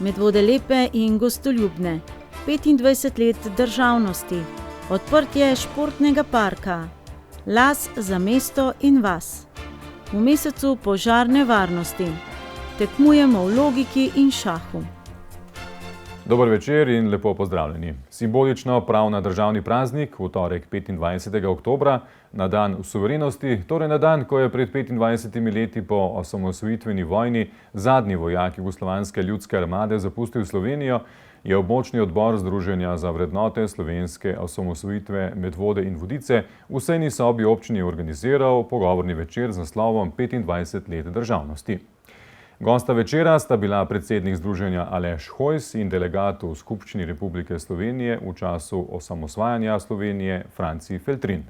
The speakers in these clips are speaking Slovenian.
Medvode lepe in gostoljubne, 25 let državnosti, odprtje športnega parka, las za mesto in vas. V mesecu požarne varnosti tekmujemo v logiki in šahu. Dober večer in lepo pozdravljeni. Simbolično prav na državni praznik, v torek 25. oktobra, na dan suverenosti, torej na dan, ko je pred 25 leti po osamosvojitveni vojni zadnji vojak Jugoslovanske ljudske armade zapustil Slovenijo, je območni odbor Združenja za vrednote slovenske osamosvojitve Medvode in Vodice v sejni sobi občini organiziral pogovorni večer z naslovom 25 let državnosti. Gosta večera sta bila predsednik združenja Aleš Hojs in delegat v Skupščini Republike Slovenije v času osamosvajanja Slovenije Franci Feltrin.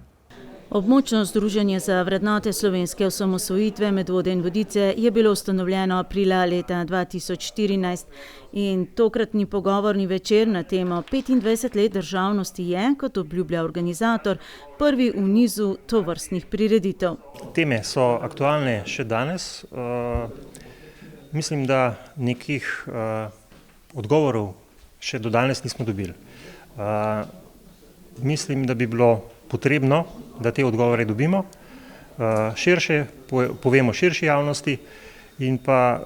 Območno združenje za vrednote slovenske osamosvojitve Medvode in Vodice je bilo ustanovljeno aprila leta 2014 in tokratni pogovorni večer na temo 25 let državnosti je, kot obljublja organizator, prvi v nizu tovrstnih prireditev. Teme so aktualne še danes. Mislim, da nekih odgovorov še do danes nismo dobili. Mislim, da bi bilo potrebno, da te odgovore dobimo, širše povemo širši javnosti in pa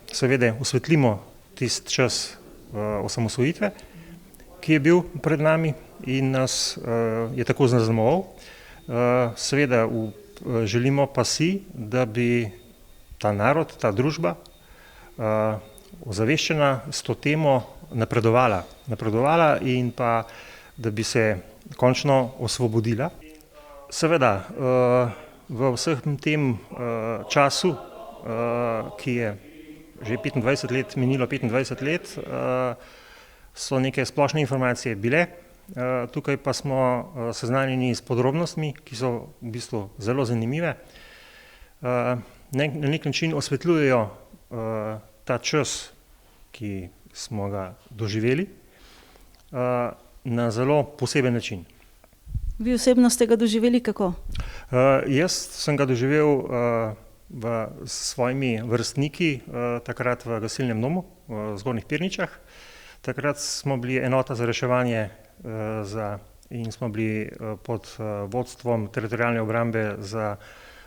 seveda osvetlimo tisti čas osamosvojitve, ki je bil pred nami in nas je tako zaznamoval. Seveda želimo pa si, da bi ta narod, ta družba ozaveščena s to temo napredovala in pa da bi se končno osvobodila. Seveda v vsem tem času, ki je že 25 let, minilo 25 let, so neke splošne informacije bile, tukaj pa smo seznanjeni s podrobnostmi, ki so v bistvu zelo zanimive. Na nek način osvetljujejo ta čas, ki smo ga doživeli, na zelo poseben način. Vi osebno ste ga doživeli kako? Jaz sem ga doživel s svojimi vrstniki, takrat v gasilnem domu v Zgornjih Pirničah. Takrat smo bili enota za reševanje in smo bili pod vodstvom teritorialne obrambe za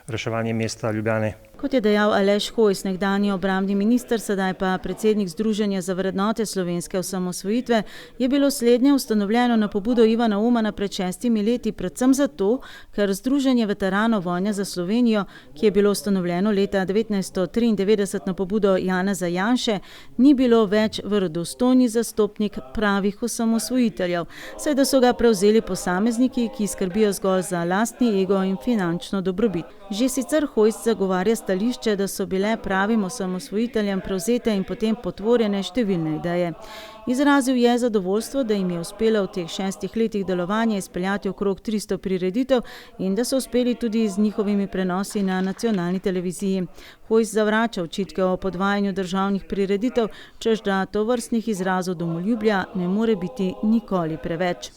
reševanje mesta Ljubljane. Kot je dejal Aleš Hojs, nekdanji obrambni minister, sedaj pa predsednik Združenja za vrednote slovenske osamosvojitve, je bilo slednje ustanovljeno na pobudo Ivana Omana pred 6 leti, predvsem zato, ker Združenje veteranov vojne za Slovenijo, ki je bilo ustanovljeno leta 1993 na pobudo Janeza Janše, ni bilo več verodostojni zastopnik pravih osamosvojiteljev, saj da so ga prevzeli posamezniki, ki skrbijo zgolj za lastni ego in finančno dobrobit. Že sicer Hojs zagovarja stališče, da so bile pravim osamosvojiteljem prevzete in potem potvorjene številne ideje. Izrazil je zadovoljstvo, da jim je uspelo v teh 6 letih delovanja izpeljati okrog 300 prireditev in da so uspeli tudi z njihovimi prenosi na nacionalni televiziji. Hojs zavrača očitke o podvajanju državnih prireditev, češ da tovrstnih izrazov domoljubja ne more biti nikoli preveč.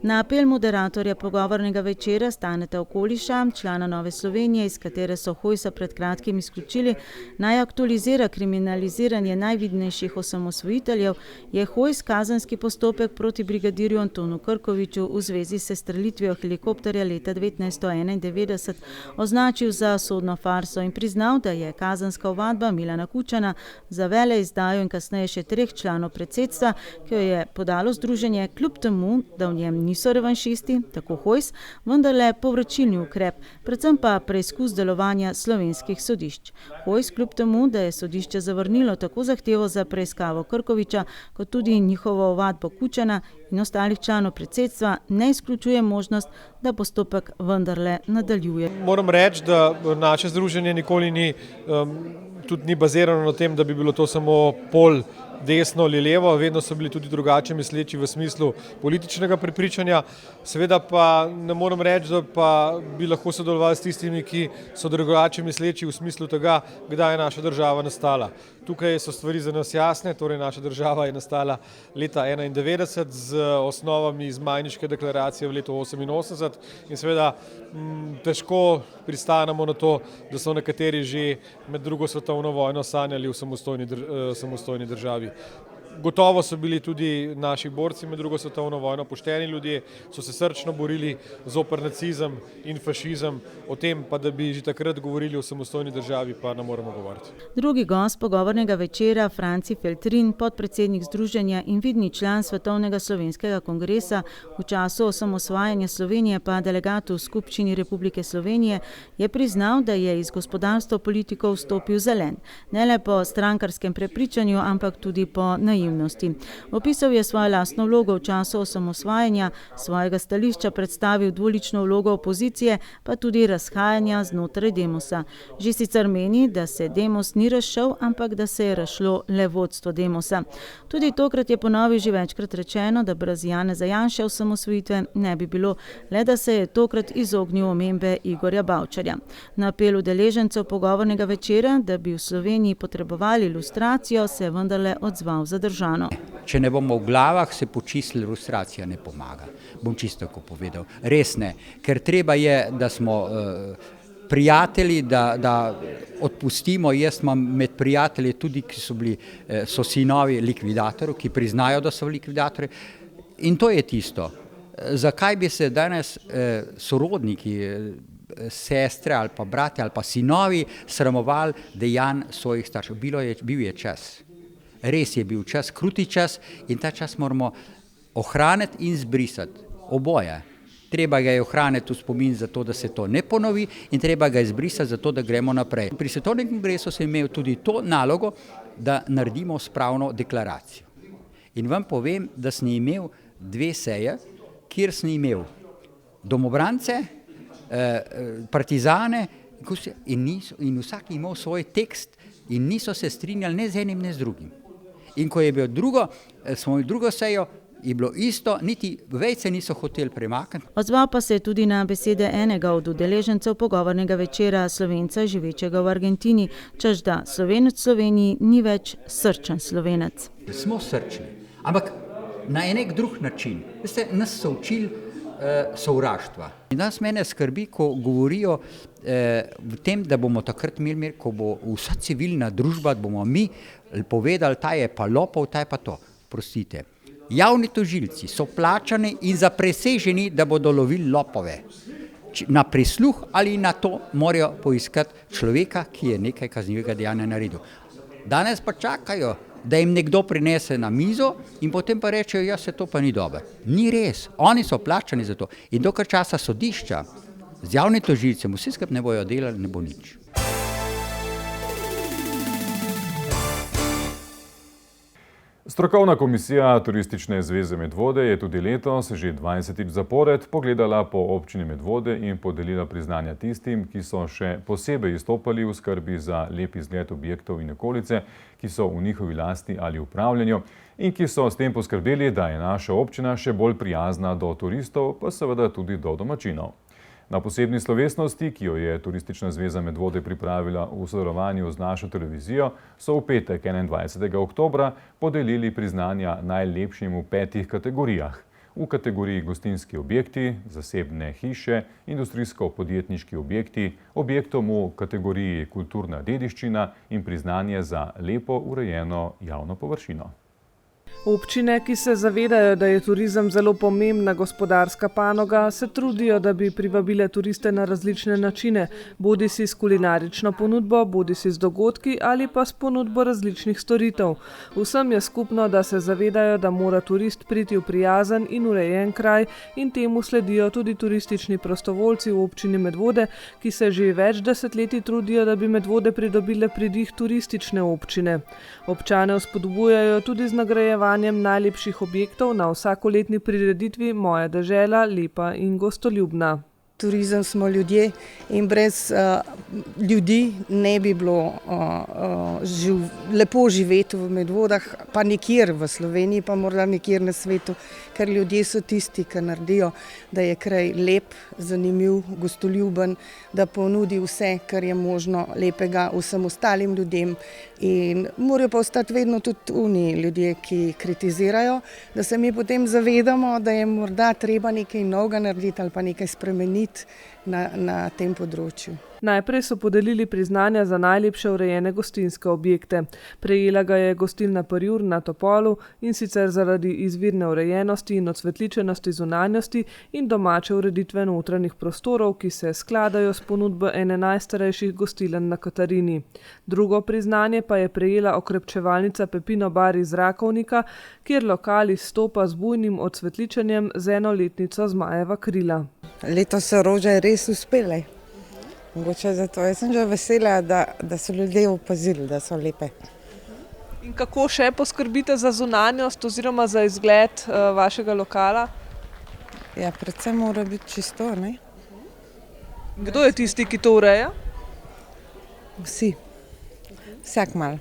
Na apel moderatorja pogovornega večera Staneta Okoliša, člana Nove Slovenije, iz katere so Hojsa pred kratkim izključili, naj aktualizira kriminaliziranje najvidnejših osamosvojiteljev, je Hojs kazenski postopek proti brigadirju Antonu Krkoviču v zvezi s sestrelitvijo helikopterja leta 1991 označil za sodno farso in priznal, da je kazenska ovadba Milana Kučana za veleizdajo in kasneje še 3 članov predsedstva, ki jo je podalo združenje, kljub temu, da v njem niso revanšisti, tako Hojs, vendarle povračilni ukrep, predvsem pa preizkus delovanja slovenskih sodišč. Hojs, kljub temu, da je sodišče zavrnilo tako zahtevo za preiskavo Krkoviča, kot tudi njihovo ovadbo Kučana in ostalih članov predsedstva, ne izključuje možnost, da postopek vendarle nadaljuje. Moram reči, da naše združenje nikoli ni bazirano na tem, da bi bilo to samo pol desno ali levo, vedno so bili tudi drugače misleči v smislu političnega prepričanja. Seveda pa ne moram reči, da pa bi lahko sodelovali s tistimi, ki so drugače misleči v smislu tega, kdaj je naša država nastala. Tukaj so stvari za nas jasne, torej naša država je nastala leta 1991 z osnovami iz Majniške deklaracije v letu 1988 in seveda težko pristanemo na to, da so nekateri že med drugo svetovno vojno sanjali v samostojni državi. državi. Gotovo so bili tudi naši borci med drugo svetovno vojno pošteni ljudje, so se srčno borili zoper nacizem in fašizem, o tem pa, da bi že takrat govorili o samostojni državi, pa ne moremo govoriti. Drugi gost pogovornega večera, Franci Feltrin, podpredsednik združenja in vidni član Svetovnega slovenskega kongresa, v času osamosvajanja Slovenije pa delegat v Skupščini Republike Slovenije, je priznal, da je iz gospodarstva v politiko vstopil zelen. Ne le po strankarskem prepričanju, ampak tudi po naivnosti. Opisal je svojo lastno vlogo v času osamosvajanja, svojega stališča predstavil dvolično vlogo opozicije, pa tudi razhajanja znotraj Demosa. Že sicer meni, da se Demos ni razšel, ampak da se je razšlo le vodstvo Demosa. Tudi tokrat je ponovil že večkrat rečeno, da brez Janeza Janše osamosvojitve ne bi bilo, le da se je tokrat izognil omembe Igorja Bavčarja. Na apel udeležencev pogovornega večera, da bi v Sloveniji potrebovali lustracijo, se je vendarle odzval zadržano. Če ne bomo v glavah se počistili, lustracija ne pomaga. Bom čisto tako povedal. Res ne, ker treba je, da smo prijatelji, da odpustimo. Jaz imam med prijatelji tudi, ki so sinovi likvidatorjev, ki priznajo, da so likvidatorji. In to je tisto. Zakaj bi se danes sorodniki, sestre ali pa bratje ali pa sinovi sramovali dejanj svojih staršev? Bil je čas. Res je bil čas, kruti čas in ta čas moramo ohraniti in zbrisati. Oboje. Treba ga je ohraniti v spomin za to, da se to ne ponovi in treba ga izbrisati za to, da gremo naprej. Pri Svetovnem kongresu sem imel tudi to nalogo, da naredimo spravno deklaracijo. In vam povem, da sem imel 2 seje, kjer sem imel domobrance, partizane in vsak imel svoj tekst in niso se strinjali ne z enim, ne z drugim. In ko je bilo smo imeli drugo sejo, je bilo isto, niti vejce niso hoteli premakniti. Odzval pa se je tudi na besede enega od udeležencev pogovornega večera, Slovenca živečega v Argentini, češ da Slovenec v Sloveniji ni več srčen Slovenec. Smo srčni, ampak na enek drug način. Veste, nas so učili sovraštva. In danes mene skrbi, ko govorijo v tem, da bomo takrat imeli, ko bo vsa civilna družba, da bomo mi povedali, ta je pa lopov, ta je pa to. Prostite. Javni tožilci so plačani in zapreseženi, da bodo lovili lopove. Na prisluh ali na to morajo poiskati človeka, ki je nekaj kaznivega dejanja naredil. Danes pa čakajo, da jim nekdo prinese na mizo in potem pa rečejo, ja, se to pa ni dobro. Ni res, oni so plačani za to. In dokaj časa sodišča z javnim tožilcem vsi skupaj ne bojo delali, ne bo nič. Strokovna komisija Turistične zveze Medvode je tudi letos, že 20. zapored, pogledala po občini Medvode in podelila priznanja tistim, ki so še posebej izstopali v skrbi za lep izgled objektov in okolice, ki so v njihovi lasti ali upravljanju in ki so s tem poskrbeli, da je naša občina še bolj prijazna do turistov, pa seveda tudi do domačinov. Na posebni slovesnosti, ki jo je Turistična zveza Medvode pripravila v sodelovanju z našo televizijo, so v petek 21. oktobra podelili priznanja najlepšim v 5 kategorijah. V kategoriji gostinski objekti, zasebne hiše, industrijsko-podjetniški objekti, objektom v kategoriji kulturna dediščina in priznanje za lepo urejeno javno površino. Občine, ki se zavedajo, da je turizem zelo pomembna gospodarska panoga, se trudijo, da bi privabile turiste na različne načine, bodisi s kulinarično ponudbo, bodisi z dogodki ali pa s ponudbo različnih storitev. Vsem je skupno, da se zavedajo, da mora turist priti v prijazen in urejen kraj in temu sledijo tudi turistični prostovoljci v občini Medvode, ki se že več desetletij trudijo, da bi Medvode pridobile pridih turistične občine. Občane vzpodbujajo tudi z nagrajevanjem najlepših objektov na vsakoletni prireditvi Moja dežela, lepa in gostoljubna. Turizem smo ljudje in brez ljudi ne bi bilo lepo živeti v Medvodah, pa nikjer v Sloveniji, pa morda nikjer na svetu, ker ljudje so tisti, ki naredijo, da je kraj lep, zanimiv, gostoljuben, da ponudi vse, kar je možno lepega vsem ostalim ljudem. In morajo pa ostati vedno tudi oni ljudje, ki kritizirajo, da se mi potem zavedamo, da je morda treba nekaj novega narediti ali pa nekaj spremeniti na tem področju. Najprej so podelili priznanja za najlepše urejene gostinske objekte. Prejela ga je gostilna Porjur na Topolu, in sicer zaradi izvirne urejenosti in odsvetličenosti zunanjosti in domače ureditve notranjih prostorov, ki se skladajo s ponudbo ene najstarejših gostiln na Katarini. Drugo priznanje pa je prejela okrepčevalnica Pepino bar iz Rakovnika, kjer lokal izstopa z bujnim odsvetličenjem z enoletnico Zmajeva krila. Letos so rože res uspele. Mogoče zato. Jaz sem že vesela, da so ljudje opazili, da so lepe. In kako še poskrbite za zunanjost oziroma za izgled vašega lokala? Ja, predvsem mora biti čisto, ne? Kdo je tisti, ki to ureja? Vsi. Vsak malo.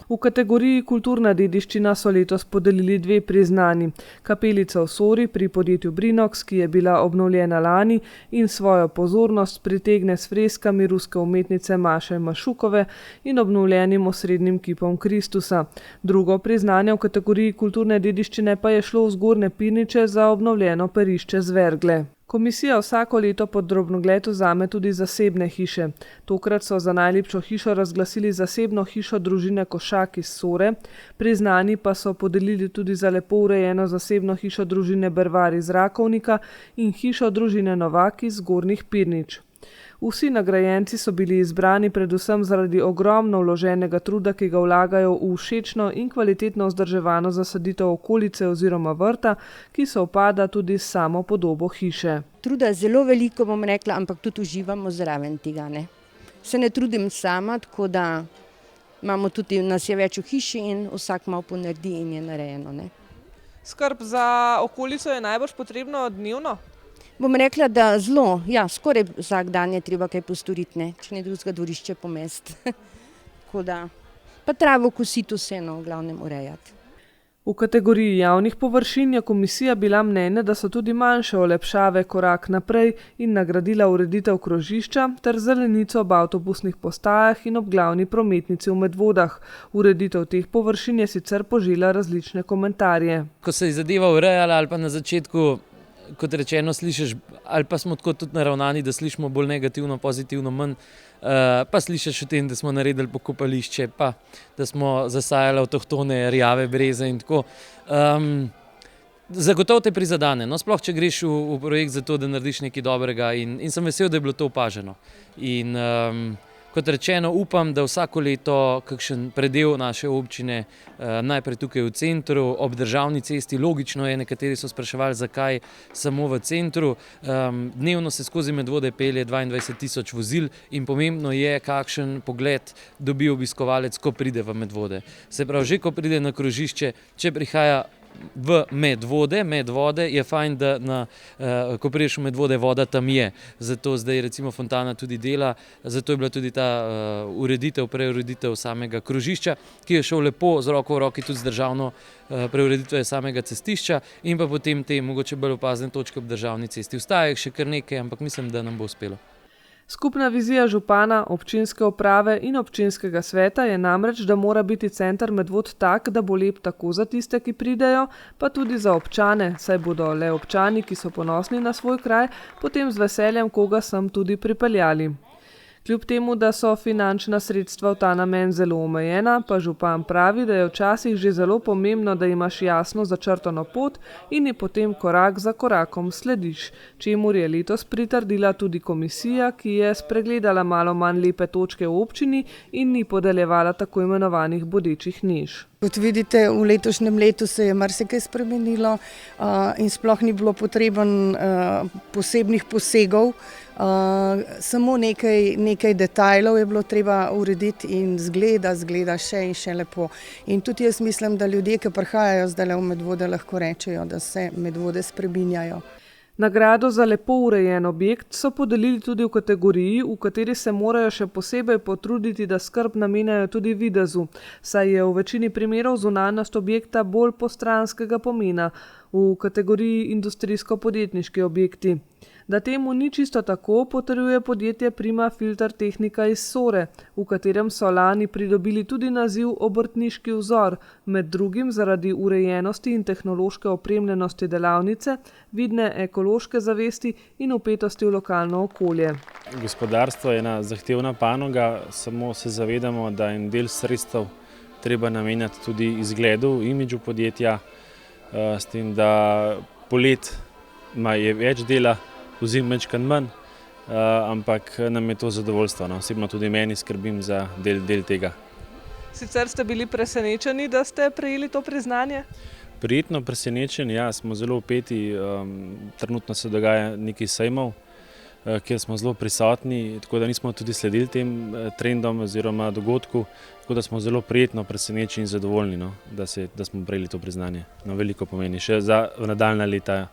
V kategoriji kulturna dediščina so letos podelili 2 priznanji. Kapelica v Sori pri podjetju Brinox, ki je bila obnovljena lani in svojo pozornost pritegne s freskami ruske umetnice Maše Mašukove in obnovljenim osrednjim kipom Kristusa. Drugo priznanje v kategoriji kulturne dediščine pa je šlo v Zgornje Pirniče za obnovljeno perišče Zvergle. Komisija vsako leto pod drobnogled vzame tudi zasebne hiše. Tokrat so za najlepšo hišo razglasili zasebno hišo družine Košak iz Sore, priznani pa so podelili tudi za lepo urejeno zasebno hišo družine Bervar iz Rakovnika in hišo družine Novak iz Zgornjih Pirnič. Vsi nagrajenci so bili izbrani predvsem zaradi ogromno vloženega truda, ki ga vlagajo v všečno in kvalitetno vzdrževano zasaditev okolice oziroma vrta, ki se upada tudi s samo podobo hiše. Truda zelo veliko, bom rekla, ampak tudi uživamo zraven tega, ne. Se ne trudim sama, tako da imamo tudi, nas je več v hiši in vsak malo ponaredi in je narejeno, ne. Skrb za okolico je najbrž potrebno dnevno? Bom rekla, da zelo, ja, skoraj vsak dan je treba kaj postoriti, ne, če ne drugega dvorišče pomesti. Tako da, pa travo kositi vseeno, v glavnem urejati. V kategoriji javnih površin je komisija bila mnenja, da so tudi manjše olepšave korak naprej in nagradila ureditev krožišča ter zelenico ob avtobusnih postajah in ob glavni prometnici v Medvodah. Ureditev teh površin je sicer požela različne komentarje. Ko se je zadeva urejala ali pa na začetku, kot rečeno, slišiš, ali pa smo tako tudi naravnani, da slišimo bolj negativno, pozitivno manj, pa slišiš o tem, da smo naredili pokopališče, pa da smo zasajali avtohtone rjave breze in tako. Zagotovo te prizadene, no, sploh če greš v projekt za to, da narediš nekaj dobrega in sem vesel, da je bilo to opaženo. In kot rečeno, upam, da vsako leto kakšen predel naše občine, najprej tukaj v centru, ob državni cesti, logično je, nekateri so spraševali, zakaj samo v centru. Dnevno se skozi Medvode pelje 22.000 vozil in pomembno je, kakšen pogled dobi obiskovalec, ko pride v Medvode. Se pravi, že ko pride na krožišče, če prihaja v Medvode, je fajn, da ko prideš v Medvode, voda tam je. Zato zdaj recimo fontana tudi dela, zato je bila tudi ta preureditev samega krožišča, ki je šel lepo z roko v roki tudi z državno preureditve samega cestišča in pa potem te mogoče bolj opazne točke ob državni cesti. Ostaja še kar nekaj, ampak mislim, da nam bo uspelo. Skupna vizija župana, občinske uprave in občinskega sveta je namreč, da mora biti center Medvod tak, da bo lep tako za tiste, ki pridejo, pa tudi za občane, saj bodo le občani, ki so ponosni na svoj kraj, potem z veseljem koga sem tudi pripeljali. Kljub temu, da so finančna sredstva v ta namen zelo omejena, pa župan pravi, da je včasih že zelo pomembno, da imaš jasno začrtano pot in je potem korak za korakom slediš, čemur je letos pritrdila tudi komisija, ki je spregledala malo manj lepe točke v občini in ni podeljevala tako imenovanih bodečih niš. Kot vidite, v letošnjem letu se je marsikaj spremenilo in sploh ni bilo potreben posebnih posegov. Samo nekaj detajlov je bilo treba urediti in zgleda še in še lepo. In tudi jaz mislim, da ljudje, ki prihajajo zdaj v Medvode, lahko rečejo, da se Medvode spreminjajo. Nagrado za lepo urejen objekt so podelili tudi v kategoriji, v kateri se morajo še posebej potruditi, da skrb namenjajo tudi videzu, saj je v večini primerov zunanjost objekta bolj postranskega pomena, v kategoriji industrijsko-podjetniški objekti. Da temu ni čisto tako, potrjuje podjetje Prima Filter Tehnika iz Sore, v katerem so lani pridobili tudi naziv obrtniški vzor, med drugim zaradi urejenosti in tehnološke opremljenosti delavnice, vidne ekološke zavesti in vpetosti v lokalno okolje. Gospodarstvo je ena zahtevna panoga, samo se zavedamo, da en del sredstev treba namenjati tudi izgledu, imidžu podjetja, s tem, da polet je več dela, pozimi manjkrat manj, ampak nam je to zadovoljstvo. Osebno tudi meni skrbim za del tega. Sicer ste bili presenečeni, da ste prejeli to priznanje? Prijetno presenečeni, ja, smo zelo vpeti, trenutno se dogaja nekaj sejmov, kjer smo zelo prisotni, tako da nismo tudi sledili tem trendom oziroma dogodku, tako da smo zelo prijetno presenečeni in zadovoljni, da smo prejeli to priznanje. Veliko pomeni, še za nadaljnja leta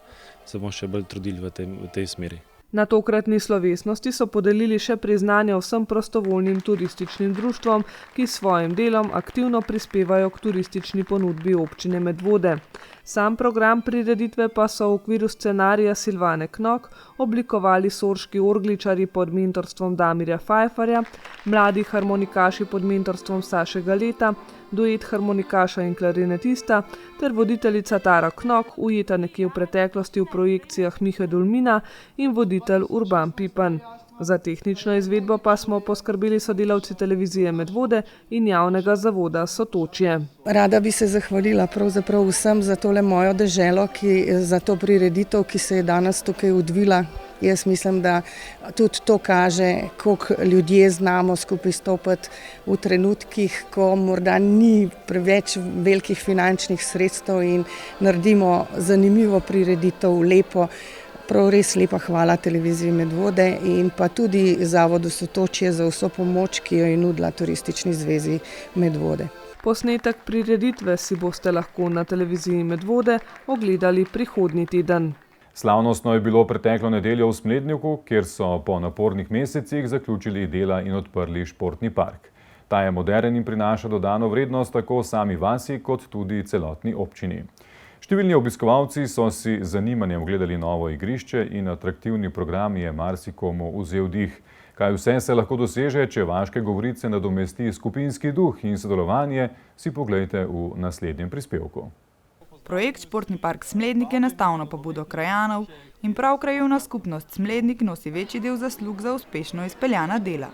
se bomo še bolj trudili v tej smeri. Na tokratni slovesnosti so podelili še priznanja vsem prostovoljnim turističnim društvom, ki s svojim delom aktivno prispevajo k turistični ponudbi občine Medvode. Sam program prireditve pa so v okviru scenarija Silvane Knok oblikovali sorški orgličarji pod mentorstvom Damirja Fajfarja, mladi harmonikaši pod mentorstvom Saše Galeta, duet harmonikaša in klarinetista ter voditeljica Tara Knok, ujeta nekje v preteklosti v projekcijah Mihe Dolmina, in voditelj Urban Pipan. Za tehnično izvedbo pa smo poskrbeli sodelavci televizije Medvode in javnega zavoda Sotočje. Rada bi se zahvalila pravzaprav vsem za tole mojo deželo, za to prireditev, ki se je danes tukaj odvila. Jaz mislim, da tudi to kaže, koliko ljudje znamo skupaj stopiti v trenutkih, ko morda ni preveč velikih finančnih sredstev in naredimo zanimivo prireditev, lepo. Prav res lepa hvala televiziji Medvode in pa tudi zavodu Sotočje za vso pomoč, ki jo je nudila Turistični zvezi Medvode. Posnetek prireditve si boste lahko na televiziji Medvode ogledali prihodnji teden. Slavnostno je bilo preteklo nedeljo v Smledniku, kjer so po napornih mesecih zaključili dela in odprli športni park. Ta je moderen in prinaša dodano vrednost tako sami vasi kot tudi celotni občini. Številni obiskovalci so si z zanimanjem ogledali novo igrišče in atraktivni program je marsikomu vzel dih. Kaj vse se lahko doseže, če Vaške govorice nadomesti skupinski duh in sodelovanje, si poglejte v naslednjem prispevku. Projekt Športni park Smlednik je nastal na pobudo krajanov in prav krajevna skupnost Smlednik nosi večji del zaslug za uspešno izpeljana dela.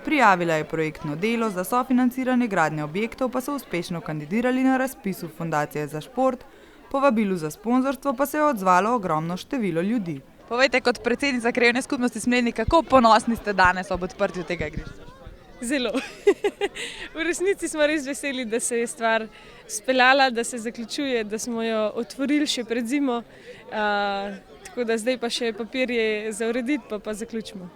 Prijavila je projektno delo, za sofinanciranje gradnje objektov pa so uspešno kandidirali na razpisu Fundacije za šport, povabilu za sponzorstvo pa se je odzvalo ogromno število ljudi. Povejte, kot predsednica krajevne skupnosti Smlednik, kako ponosni ste danes ob odprtju tega igrišča? Zelo. V resnici smo res veseli, da se je stvar speljala, da se zaključuje, da smo jo otvorili še pred zimo, tako da zdaj pa še papirje za urediti, pa zaključimo.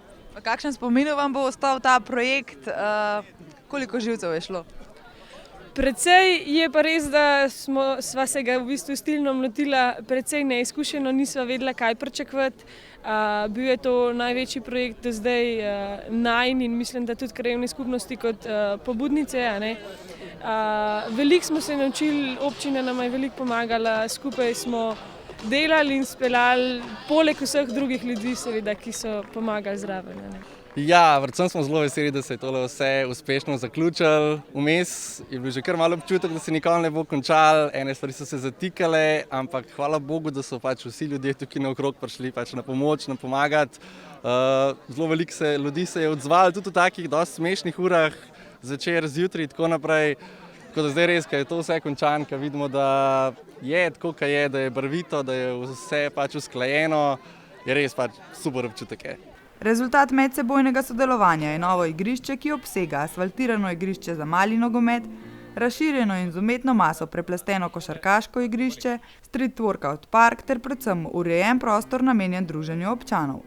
Kakšen spomin vam bo ostal ta projekt, koliko živcev je šlo? Precej je pa res, da sva se ga v bistvu stilno lotila precej neizkušeno, nisva vedela, kaj pričakovati. Bil je to največji projekt do zdaj najin in mislim, da tudi krajevne skupnosti kot pobudnice. Veliko smo se naučili, občina nam je veliko pomagala, skupaj smo delali in speljali, poleg vseh drugih ljudi, seveda, ki so pomagali zraven. Ja, predvsem smo zelo veseli, da se je tole vse uspešno zaključilo. Vmes je bil že kar malo občutek, da se nikoli ne bo končalo, ene stvari so se zatikale, ampak hvala Bogu, da so vsi ljudje tukaj naokrog prišli na pomoč, nam pomagati. Zelo veliko ljudi se je odzvalo, tudi v takih dosti smešnih urah, zvečer, zjutraj, tako naprej. Tako da zdaj res, ko je to vse končano, ko vidimo, da je tako, kot je, da je barvito, da je vse usklajeno, je res super občutek. Rezultat medsebojnega sodelovanja je novo igrišče, ki obsega asfaltirano igrišče za mali nogomet, razširjeno in z umetno maso preplasteno košarkaško igrišče, street workout park ter predvsem urejen prostor namenjen druženju občanov.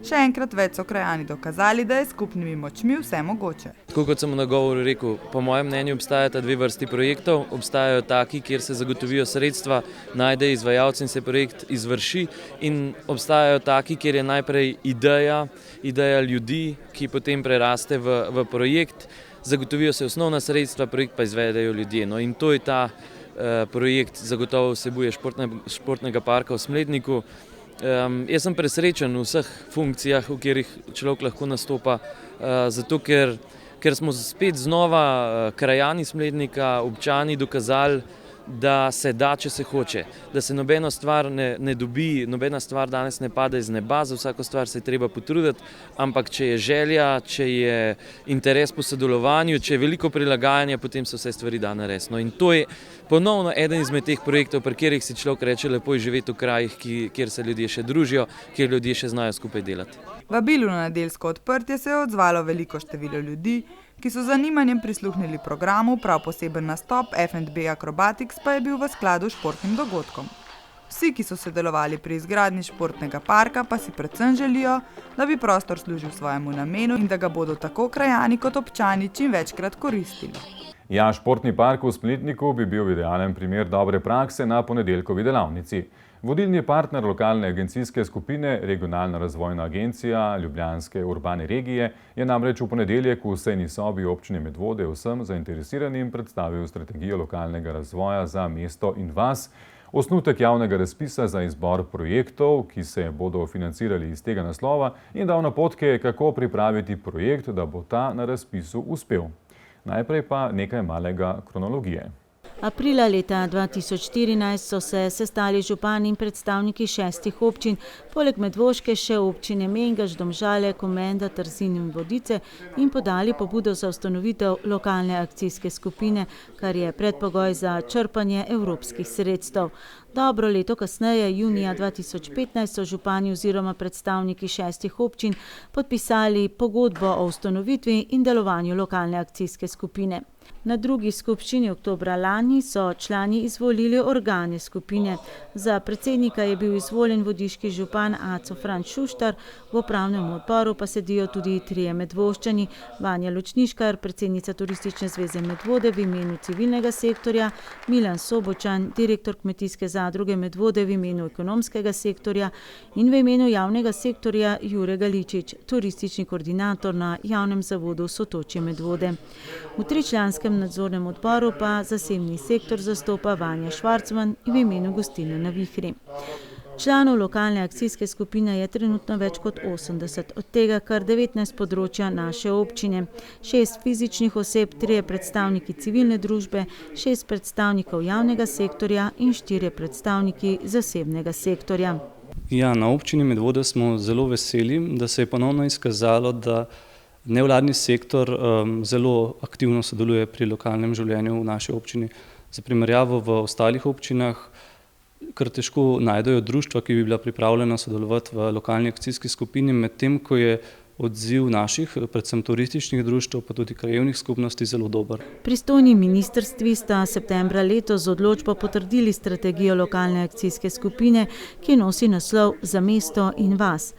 Še enkrat več so krajani dokazali, da je skupnimi močmi vse mogoče. Tako kot sem v nagovoru rekel, po mojem mnenju obstajata dve vrsti projektov. Obstajajo taki, kjer se zagotovijo sredstva, najde izvajalec in se projekt izvrši, in obstajajo taki, kjer je najprej ideja ljudi, ki potem preraste v projekt, zagotovijo se osnovna sredstva, projekt pa izvedejo ljudje. No, in to je ta projekt, zagotovo vsebuje športnega parka v Smledniku. Jaz sem presrečen v vseh funkcijah, v katerih človek lahko nastopa, zato ker smo spet znova krajani Smlednika, občani dokazali, da se da, če se hoče, da se nobena stvar ne dobi, nobena stvar danes ne pade iz neba, za vsako stvar se je treba potruditi, ampak če je želja, če je interes po sodelovanju, če je veliko prilagajanja, potem se vse stvari da narediti. No, in to je ponovno eden izmed teh projektov, pri katerih si človek reče, lepo je živeti v krajih, kjer se ljudje še družijo, kjer ljudje še znajo skupaj delati. Vabilu na nedeljsko odprtje se je odzvalo veliko število ljudi, ki so z zanimanjem prisluhnili programu, prav poseben nastop F&B Acrobatics pa je bil v skladu s športnim dogodkom. Vsi, ki so sodelovali pri izgradnji športnega parka, pa si predvsem želijo, da bi prostor služil svojemu namenu in da ga bodo tako krajani kot občani čim večkrat koristili. Ja, športni park v Smledniku bi bil idealen primer dobre prakse na ponedeljkovi delavnici. Vodilni partner lokalne agencijske skupine, Regionalna razvojna agencija Ljubljanske urbane regije, je namreč v ponedeljek v sejni sobi občine Medvode vsem zainteresiranim predstavil strategijo lokalnega razvoja za mesto in vas, osnutek javnega razpisa za izbor projektov, ki se bodo financirali iz tega naslova, in dal napotke, kako pripraviti projekt, da bo ta na razpisu uspel. Najprej pa nekaj malega kronologije. Aprila leta 2014 so se sestali župani in predstavniki 6 občin, poleg Medvoške še občine Mengaš, Domžale, Komenda, Trzin in Vodice in podali pobudo za ustanovitev lokalne akcijske skupine, kar je predpogoj za črpanje evropskih sredstev. Dobro leto kasneje, junija 2015, so župani oziroma predstavniki 6 občin podpisali pogodbo o ustanovitvi in delovanju lokalne akcijske skupine. Na drugi skupščini oktobra lani so člani izvolili organe skupine. Za predsednika je bil izvoljen vodiški župan Aco Franc Šuštar, v upravnem odboru pa sedijo tudi 3 Medvoščani, Vanja Lučniškar, predsednica Turistične zveze Medvode v imenu civilnega sektorja, Milan Sobočan, direktor kmetijske zadruge Medvode v imenu ekonomskega sektorja in v imenu javnega sektorja Jure Galičič, turistični koordinator na javnem zavodu Sotočje Medvode. V 3-članskem nadzornem odboru pa zasebni sektor zastopa Vanja Švarcman v imenu Gostilne na Vihri. Članov lokalne akcijske skupine je trenutno več kot 80, od tega kar 19 področja naše občine, 6 fizičnih oseb, 3 predstavniki civilne družbe, 6 predstavnikov javnega sektorja in 4 predstavniki zasebnega sektorja. Ja, na občini Medvode smo zelo veseli, da se je ponovno izkazalo, da nevladni sektor zelo aktivno sodeluje pri lokalnem življenju v naši občini. Za primerjavo v ostalih občinah kar težko najdejo društva, ki bi bila pripravljena sodelovati v lokalni akcijski skupini, medtem ko je odziv naših, predvsem turističnih društev, pa tudi krajevnih skupnosti zelo dober. Pristojni ministrstvi sta septembra letos z odločbo potrdili strategijo lokalne akcijske skupine, ki nosi naslov Za mesto in vas.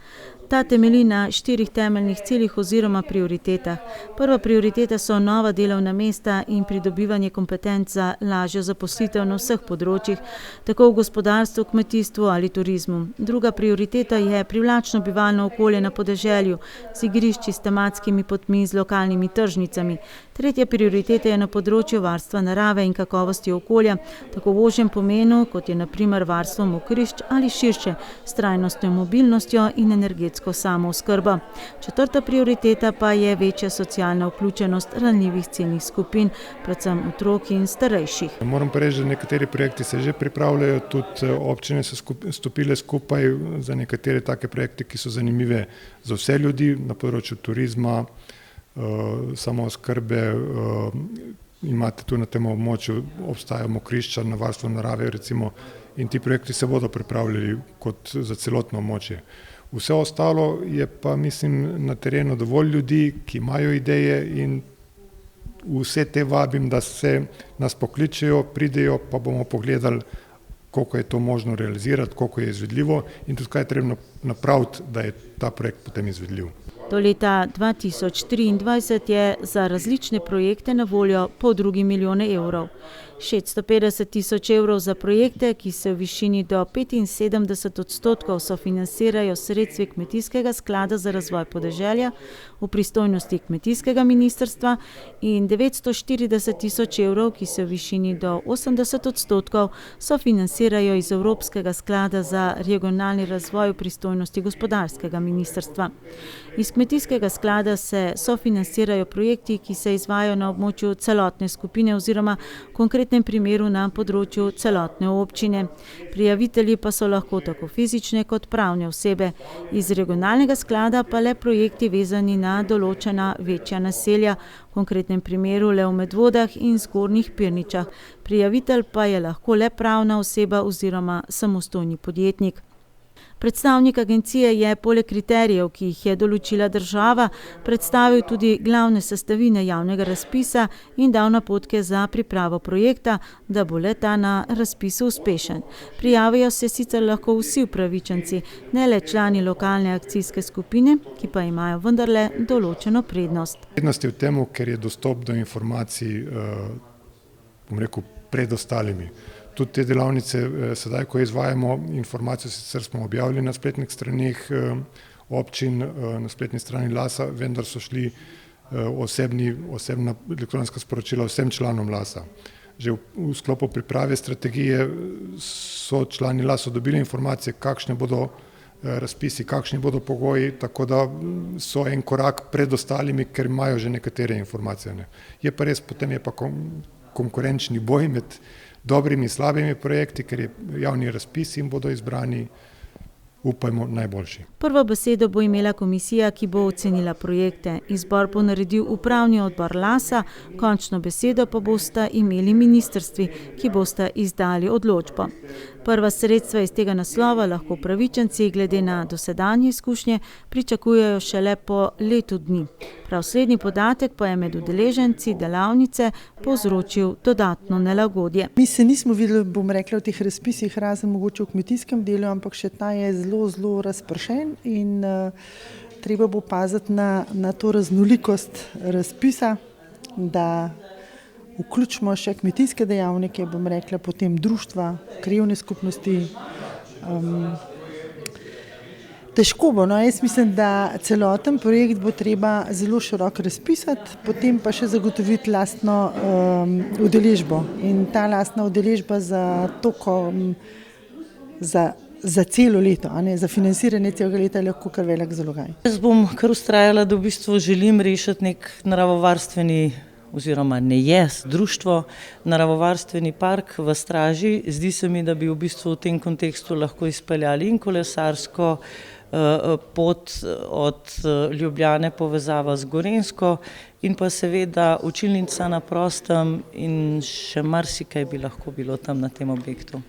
Ta temelji na 4 temeljnih ciljih oziroma prioritetah. Prva prioriteta so nova delovna mesta in pridobivanje kompetenc za lažjo zaposlitev na vseh področjih, tako v gospodarstvu, kmetijstvu ali turizmu. Druga prioriteta je privlačno bivalno okolje na podeželju, z igrišči, s tematskimi potmi, z lokalnimi tržnicami. Tretja prioriteta je na področju varstva narave in kakovosti okolja, tako v ožjem pomenu, kot je na primer varstvo mokrišč ali širše, s trajnostno mobilnostjo in energetsko samooskrbo. Četrta prioriteta pa je večja socialna vključenost ranljivih ciljnih skupin, predvsem otrok in starejših. Moram pa reči, da nekateri projekti se že pripravljajo, tudi občine so stopile skupaj za nekatere take projekte, ki so zanimive za vse ljudi na področju turizma, samooskrbe. Imate tu na tem območju, obstajajo mokrišča na varstvo narave recimo, in ti projekti se bodo pripravljali kot za celotno območje. Vse ostalo je pa, mislim, na terenu dovolj ljudi, ki imajo ideje, in vse te vabim, da se nas pokličejo, pridejo, pa bomo pogledali, koliko je to možno realizirati, koliko je izvedljivo in tudi kaj je trebno napraviti, da je ta projekt potem izvedljiv. Do leta 2023 je za različne projekte na voljo po 2 milijone evrov. 650 tisoč evrov za projekte, ki se v višini do 75% sofinancirajo sredstvi Kmetijskega sklada za razvoj podeželja v pristojnosti kmetijskega ministrstva in 940 tisoč evrov, ki se v višini do 80% sofinancirajo iz Evropskega sklada za regionalni razvoj v pristojnosti gospodarskega ministrstva. Iz Kmetijskega sklada se sofinancirajo projekti, ki se izvajajo na območju celotne skupine oziroma v konkretnem primeru na področju celotne občine. Prijavitelji pa so lahko tako fizične kot pravne osebe. Iz regionalnega sklada pa le projekti vezani na določena večja naselja, v konkretnem primeru le v Medvodah in Zgornjih Pirničah. Prijavitelj pa je lahko le pravna oseba oziroma samostojni podjetnik. Predstavnik agencije je poleg kriterijev, ki jih je določila država, predstavil tudi glavne sestavine javnega razpisa in dal napotke za pripravo projekta, da bo le-ta na razpisu uspešen. Prijavijo se sicer lahko vsi upravičenci, ne le člani lokalne akcijske skupine, ki pa imajo vendarle določeno prednost. Prednost je v tem, ker je dostop do informacij, pred ostalimi. Tudi te delavnice, sedaj, ko izvajamo informacijo, sicer smo objavili na spletnih straneh občin, na spletni strani LAS-a, vendar so šli osebna elektronska sporočila vsem članom LAS-a. Že v sklopu priprave strategije so člani LAS-a dobili informacije, kakšne bodo razpisi, kakšni bodo pogoji, tako da so en korak pred ostalimi, ker imajo že nekatere informacije. Je pa res, potem je pa konkurenčni boj med dobrimi in slabimi projekti, ker je javni razpis in bodo izbrani, upajmo, najboljši. Prvo besedo bo imela komisija, ki bo ocenila projekte. Izbor bo naredil upravni odbor LAS-a, končno besedo pa bosta imeli ministrstvi, ki bosta izdali odločbo. Prva sredstva iz tega naslova lahko upravičenci glede na dosedanje izkušnje pričakujejo šele po letu dni. Prav slednji podatek pa je med udeleženci delavnice povzročil dodatno nelagodje. Mi se nismo videli, v teh razpisih, razen mogoče v kmetijskem delu, ampak še ta je zelo razpršen in treba bo paziti na to raznolikost razpisa, da vključimo še kmetijske dejavnike, potem društva, krajevne skupnosti. Težko bo, jaz mislim, da celoten projekt bo treba zelo široko razpisati, potem pa še zagotoviti lastno udeležbo. In ta lastna udeležba za celo leto, za financiranje celega leta je lahko kar velik zalogaj. Jaz bom kar vztrajala, da v bistvu želim rešiti nek naravovarstveni oziroma društvo, naravovarstveni park v Straži. Zdi se mi, da bi v bistvu v tem kontekstu lahko izpeljali in kolesarsko pot od Ljubljane povezava z Gorenjsko in pa seveda učilnica na prostem in še marsikaj bi lahko bilo tam na tem objektu.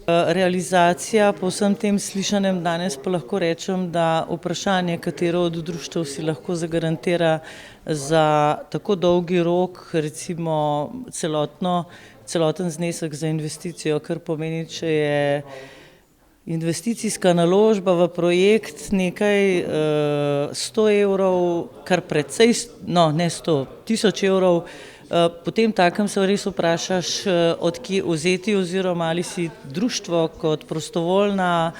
Realizacija po vsem tem slišanem danes pa lahko rečem, da vprašanje, katero od društev si lahko zagarantira za tako dolgi rok, recimo celoten znesek za investicijo, kar pomeni, če je investicijska naložba v projekt nekaj 100 evrov, kar precej, ne 100, 1000 evrov, potem takem se res vprašaš, od kje vzeti oziroma ali si društvo kot prostovoljna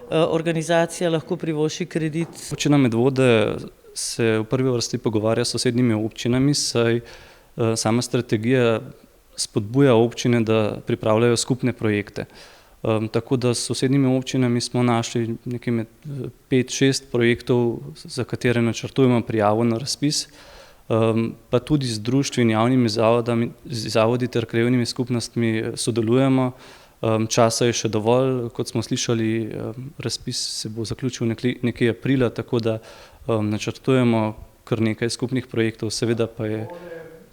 organizacija lahko privošči kredit. Občina Medvode se v prvi vrsti pogovarja s sosednjimi občinami, saj sama strategija spodbuja občine, da pripravljajo skupne projekte. Tako da s sosednjimi občinami smo našli nekaj 5-6 projektov, za katere načrtujemo prijavo na razpis, pa tudi z društvi in javnimi zavodi ter krajevnimi skupnostmi sodelujemo. Časa je še dovolj, kot smo slišali, razpis se bo zaključil nekje aprila, tako da načrtujemo kar nekaj skupnih projektov, seveda pa je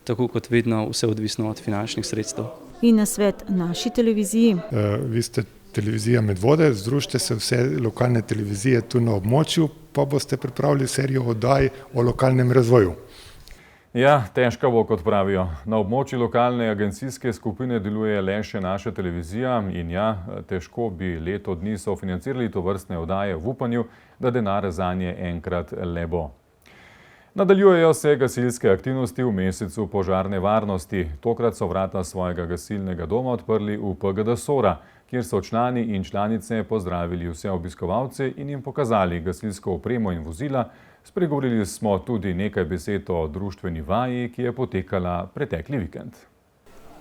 tako kot vedno vse odvisno od finančnih sredstev. In nasvet naši televiziji. Vi ste televizija Medvode, združite se vse lokalne televizije tu na območju, pa boste pripravili serijo oddaj o lokalnem razvoju. Ja, težko bo, kot pravijo. Na območju lokalne agencijske skupine deluje le še naša televizija in ja, težko bi leto dni sofinancirali tovrstne oddaje v upanju, da denar zanje enkrat le bo. Nadaljujejo se gasilske aktivnosti v mesecu požarne varnosti. Tokrat so vrata svojega gasilnega doma odprli v PGD Sora, kjer so člani in članice pozdravili vse obiskovalce in jim pokazali gasilsko opremo in vozila. Spregovorili smo tudi nekaj besed o društveni vaji, ki je potekala pretekli vikend.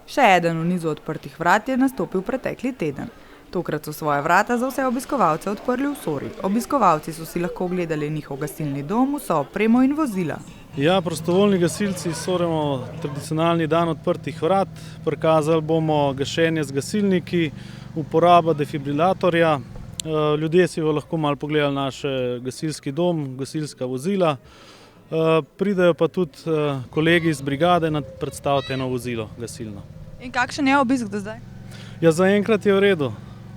Še eden v nizu odprtih vrat je nastopil pretekli teden. Tokrat so svoje vrata za vse obiskovalce odprli v Sori. Obiskovalci so si lahko ogledali njihov gasilni dom, vso opremo in vozila. Ja, prostovoljni gasilci soremo tradicionalni dan odprtih vrat. Prikazali bomo gašenje z gasilniki, uporaba defibrilatorja. Ljudje si bo lahko malo pogledali naš gasilski dom, gasilska vozila. Pridejo pa tudi kolegi iz brigade predstaviti eno vozilo gasilno. In kakšen je obisk do zdaj? Ja, zaenkrat je v redu.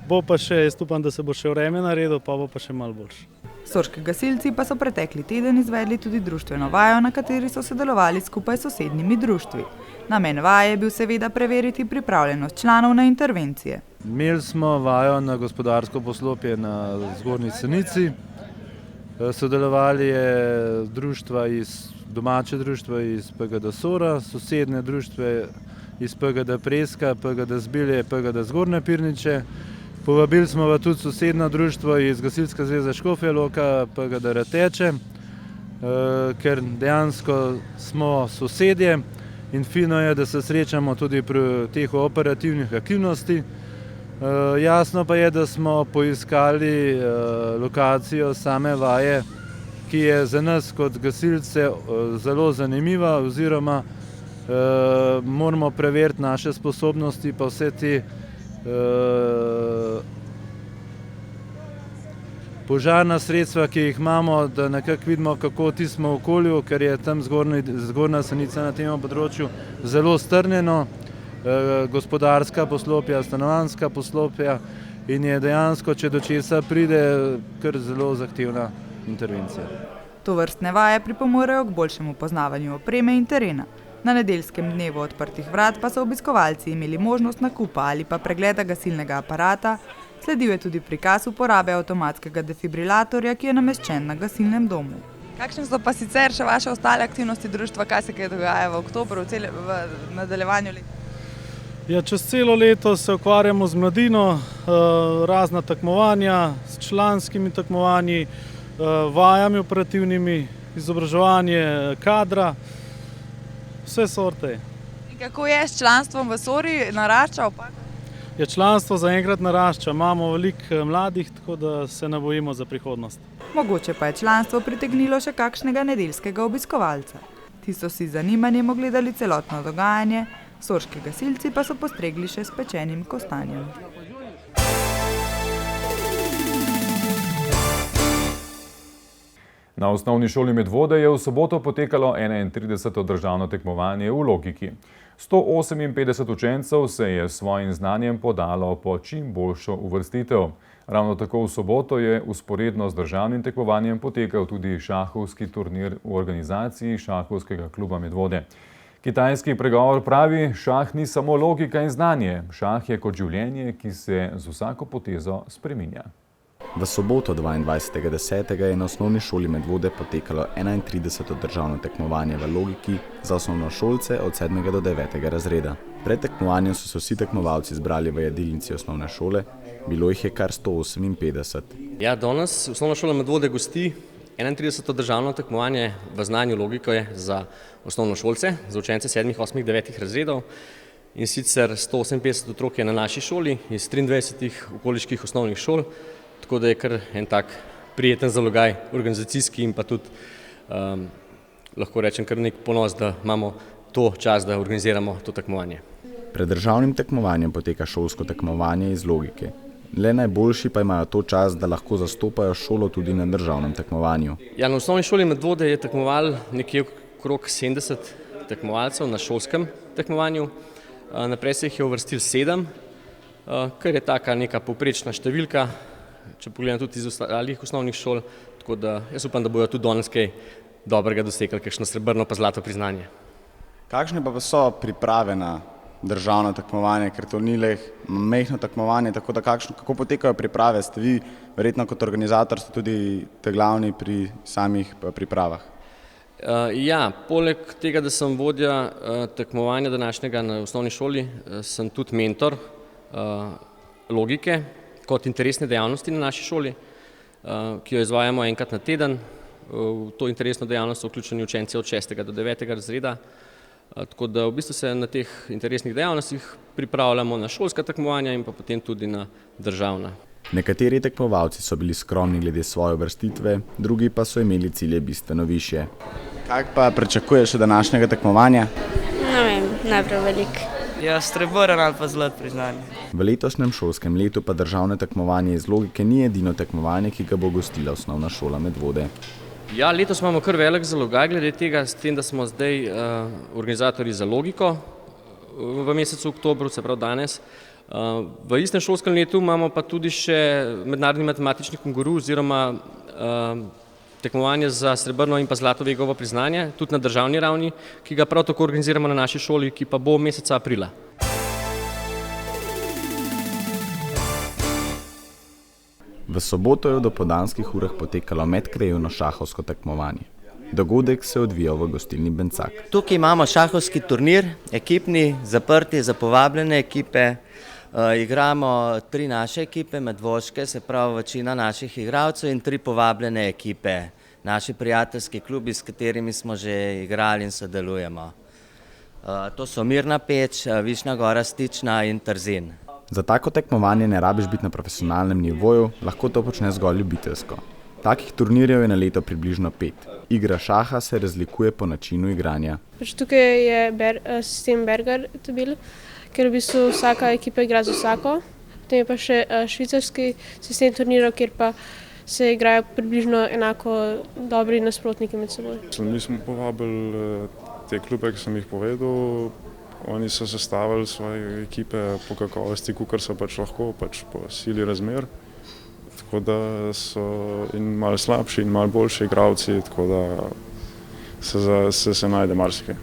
Bo pa še, jaz upam, da se bo še vreme naredil, pa bo pa še malo boljše. Sorški gasilci pa so pretekli teden izvedli tudi društveno vajo, na kateri so sodelovali skupaj s sosednjimi društvi. Namen vaje je bil seveda preveriti pripravljenost članov na intervencije. Imeli smo vajo na gospodarsko poslopje na Zgornji Senici. Sodelovali je domače društva iz PGD Sora, sosednje društve iz PGD Preska, PGD Zbilje, PGD Zgornje Pirniče. Povabili smo pa tudi sosednje društvo iz Gasilske zveze Škofja Loka, PGD Rateče, ker dejansko smo sosedje in fino je, da se srečamo tudi pri teh operativnih aktivnosti. Jasno pa je, da smo poiskali lokacijo same vaje, ki je za nas kot gasilce zelo zanimiva, oziroma moramo preveriti naše sposobnosti pa vse te požarna sredstva, ki jih imamo, da nekako vidimo, kako tismo v okolju, ker je tam Zgornja Senica na tem področju zelo strnjeno, gospodarska poslopja, stanovanjska poslopja in je dejansko, če do česa pride, kar zelo zahtevna intervencija. Tovrstne vaje pripomorejo k boljšemu poznavanju opreme in terena. Na nedeljskem dnevu odprtih vrat pa so obiskovalci imeli možnost nakupa ali pa pregleda gasilnega aparata. Sledil je tudi prikaz uporabe avtomatskega defibrilatorja, ki je nameščen na gasilnem domu. Kakšne so pa sicer še vaše ostale aktivnosti društva, kaj se dogaja v oktobru, v nadaljevanju leta? Ja, čez celo leto se ukvarjamo z mladino, razna tekmovanja, s članskimi tekmovanji, vajami operativnimi, izobraževanje kadra, vse sorte. In kako je s članstvom v Sori, narašča opad? Ja, članstvo zaenkrat narašča, imamo veliko mladih, tako da se ne bojimo za prihodnost. Mogoče pa je članstvo pritegnilo še kakšnega nedeljskega obiskovalca. Ti so si z zanimanjem ogledali celotno dogajanje, sorški gasilci pa so postregli še s pečenim kostanjem. Na osnovni šoli Medvode je v soboto potekalo 31. državno tekmovanje v logiki. 158 učencev se je s svojim znanjem podalo po čim boljšo uvrstitev. Ravno tako v soboto je vzporedno z državnim tekmovanjem potekal tudi šahovski turnir v organizaciji Šahovskega kluba Medvode. Kitajski pregovor pravi, šah ni samo logika in znanje, šah je kot življenje, ki se z vsako potezo spreminja. V soboto 22.10. je na osnovni šoli Medvode potekalo 31. državno tekmovanje v logiki za osnovnošolce od 7. do 9. razreda. Pred tekmovanjem so se vsi tekmovalci zbrali v jedilnici osnovne šole, bilo jih je kar 158. Ja, danes osnovna šola Medvode gosti 31. državno tekmovanje v znanju logike za osnovnošolce, za učence 7., 8., 9. razredov. In sicer 158 otrok je na naši šoli iz 23 okoliških osnovnih šol. Tako da je kar en tak prijeten zalogaj, organizacijski in pa tudi, lahko rečem, kar nek ponos, da imamo to čas, da organiziramo to tekmovanje. Pred državnim tekmovanjem poteka šolsko tekmovanje iz logike. Le najboljši pa imajo to čas, da lahko zastopajo šolo tudi na državnem tekmovanju. Ja, na osnovni šoli Medvode je tekmoval nekje okrog 70 tekmovalcev na šolskem tekmovanju. Naprej se jih je uvrstil 7, kar je taka neka povprečna številka, če pogledam tudi iz ostalih osnovnih šol, tako da jaz upam, da bojo tudi danes kaj dobrega dosegli, kakšno srebrno pa zlato priznanje. Kakšne pa so priprave na državno tekmovanje, ker to ni le majhno tekmovanje, tako da kako potekajo priprave? Ste vi verjetno kot organizator ste tudi te glavni pri samih pripravah? Ja, poleg tega, da sem vodja tekmovanja današnjega na osnovni šoli, sem tudi mentor logike kot interesne dejavnosti na naši šoli, ki jo izvajamo enkrat na teden. V to interesno dejavnost so vključeni učenci od 6. do 9. razreda. Tako da v bistvu se na teh interesnih dejavnostih pripravljamo na šolska tekmovanja in pa potem tudi na državna. Nekateri tekmovalci so bili skromni glede svoje uvrstitve, drugi pa so imeli cilje bistveno višje. Kaj pa pričakuješ od današnjega tekmovanja? Ne vem, najprej veliko. Ja, srebrn ali pa zlat priznanje. V letošnjem šolskem letu pa državno tekmovanje iz logike ni edino tekmovanje, ki ga bo gostila osnovna šola Medvode. Ja, letos imamo kar velik zalogaj glede tega, s tem, da smo zdaj organizatorji za logiko v mesecu oktobru, se pravi danes. V istem šolskem letu imamo pa tudi še mednarodni matematični konkurz oziroma tekmovanje za srebrno in pa zlato Vegovo priznanje, tudi na državni ravni, ki ga prav tako organiziramo na naši šoli, ki pa bo meseca aprila. V soboto je v dopoldanskih urah potekalo medkrajevno šahovsko tekmovanje. Dogodek se je odvijal v gostilni Bencak. Tukaj imamo šahovski turnir, ekipni, zaprti za povabljene ekipe. Igramo 3 naše ekipe, medvoške, se pravi večina naših igralcev, in 3 povabljene ekipe, naši prijateljski klubi, s katerimi smo že igrali in sodelujemo. To so Mirna Peč, Višnja Gora, Stična in Trzin. Za tako tekmovanje ne rabiš biti na profesionalnem nivoju, lahko to počne zgolj ljubiteljsko. Takih turnirjev je na leto približno 5. Igra šaha se razlikuje po načinu igranja. Tukaj je sistem Berger bil, ker v bistvu vsaka ekipa igra z vsako. Potem je pa še švicarski sistem turnirov, kjer pa se igrajo približno enako dobri nasprotniki med seboj. Mi smo povabili te klube, ki sem jih povedal. Oni so sestavili svoje ekipe po kakovosti, kakor so pač lahko, pač po sili razmer. Tako da so in malo slabši in malo boljši igralci, tako da se najde marsikaj.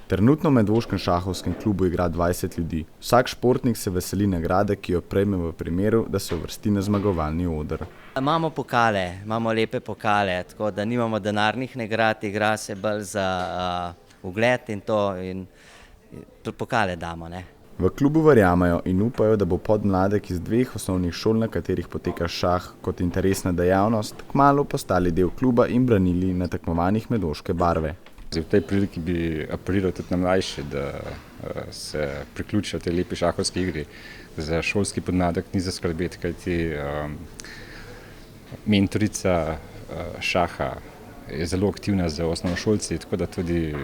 Trenutno v medvoškem šahovskem klubu igra 20 ljudi. Vsak športnik se veseli nagrade, ki jo prejme v primeru, da se uvrsti na zmagovalni oder. Imamo pokale, imamo lepe pokale, tako da nimamo denarnih nagrad, igra se bolj za ugled in to, in pokale damo, ne. V klubu verjamejo in upajo, da bo podmladek iz 2 osnovnih šol, na katerih poteka šah kot interesna dejavnost, kmalu postali del kluba in branili na tekmovanjih medvoške barve. V tej priliki bi apeliral tudi na mlajše, da se priključijo tej lepi šahovski igri. Za šolski podmladek ni za skrbeti, kajti mentorica šaha je zelo aktivna z osnovnošolci, tako da tudi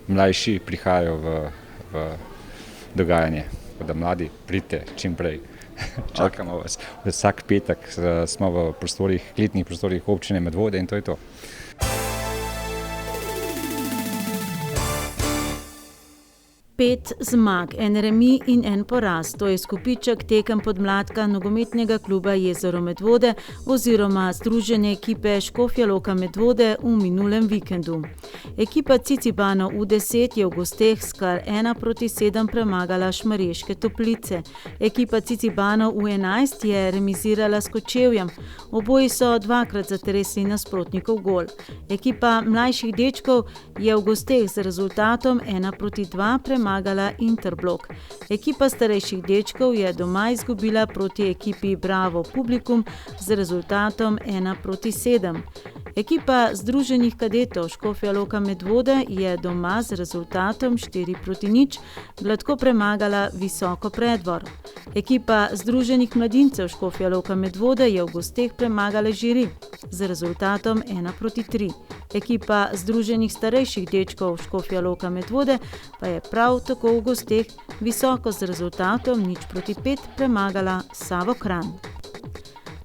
mlajši prihajajo v dogajanje. Tako da mladi, pridite čim prej. Čakamo vas. Vsak petek smo v kletnih prostorih občine Medvode in to je to. 5 zmag, 1 remi in 1 poraz. To je izkupiček tekem podmladka nogometnega kluba Jezero Medvode oziroma združene ekipe Škofja Loka Medvode v minulem vikendu. Ekipa Cicibanov U10 je v gosteh s kar 1:7 premagala Šmarješke Toplice. Ekipa Cicibanov U11 je remizirala s Kočevjem. Oboji so 2-krat zatresli nasprotnikov gol. Ekipa mlajših dečkov je v gosteh z rezultatom 1:2 premagala Interblok. Ekipa starejših dečkov je doma izgubila proti ekipi Bravo Publikum z rezultatom 1:7. Ekipa združenih kadetov Škofja Loka Medvode je doma z rezultatom 4:0 gladko premagala Visoko Preddvor. Ekipa združenih mladincev Škofja Loka Medvode je v gosteh premagala Žiri z rezultatom 1:3. Ekipa združenih starejših dečkov Škofja Loka Medvode pa je prav tako v gosteh visoko z rezultatom 0:5 premagala Savo Kranj.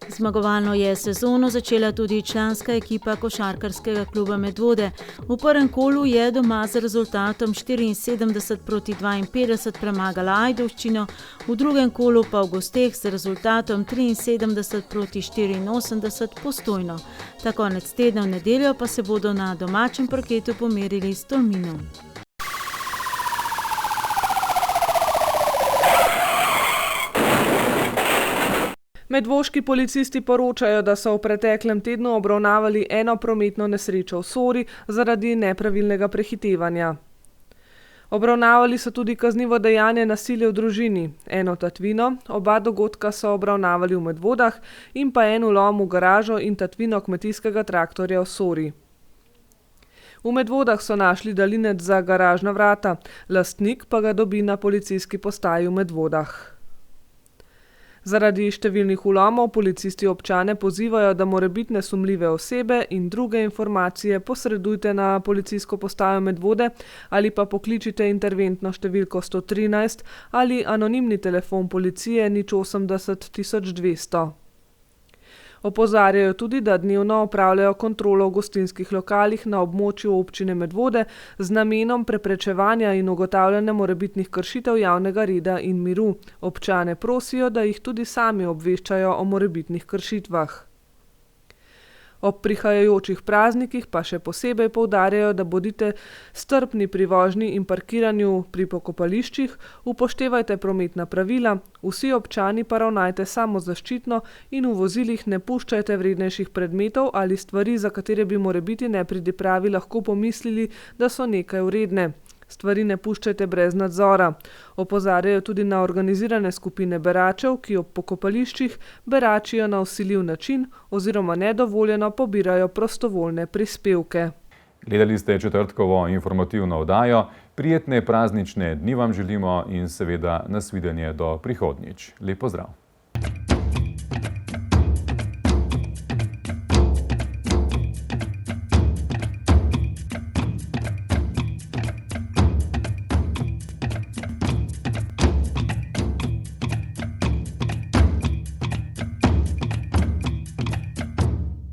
Zmagovalno je sezono začela tudi članska ekipa košarkarskega kluba Medvode. V prvem kolu je doma z rezultatom 74:52 premagala Ajdovščino, v drugem kolu pa v gosteh z rezultatom 73:84 Postojno. Ta konec tedna v nedeljo pa se bodo na domačem parketu pomerili s Tolminom. Medvoški policisti poročajo, da so v preteklem tednu obravnavali eno prometno nesrečo v Sori zaradi nepravilnega prehitevanja. Obravnavali so tudi kaznivo dejanje nasilja v družini, eno tatvino, oba dogodka so obravnavali v Medvodah in pa en vlom v garažo in tatvino kmetijskega traktorja v Sori. V Medvodah so našli daljinec za garažna vrata, lastnik pa ga dobi na policijski postaji v Medvodah. Zaradi številnih vlomov policisti občane pozivajo, da morebitne sumljive osebe in druge informacije posredujte na policijsko postajo Medvode ali pa pokličite interventno številko 113 ali anonimni telefon policije 080 1200. Opozarjajo tudi, da dnevno opravljajo kontrolo v gostinskih lokalih na območju občine Medvode z namenom preprečevanja in ugotavljanja morebitnih kršitev javnega reda in miru. Občane prosijo, da jih tudi sami obveščajo o morebitnih kršitvah. Ob prihajajočih praznikih pa še posebej poudarjajo, da bodite strpni pri vožnji in parkiranju pri pokopališčih, upoštevajte prometna pravila, vsi občani pa ravnajte samozaščitno in v vozilih ne puščajte vrednejših predmetov ali stvari, za katere bi morebiti nepridipravi lahko pomislili, da so nekaj vredne. Stvari ne puščajte brez nadzora. Opozarjajo tudi na organizirane skupine beračev, ki ob pokopališčih beračijo na vsiljiv način oziroma nedovoljeno pobirajo prostovoljne prispevke. Gledali ste četrtkovo informativno oddajo. Prijetne praznične dni vam želimo in seveda nasvidenje do prihodnjič. Lep pozdrav.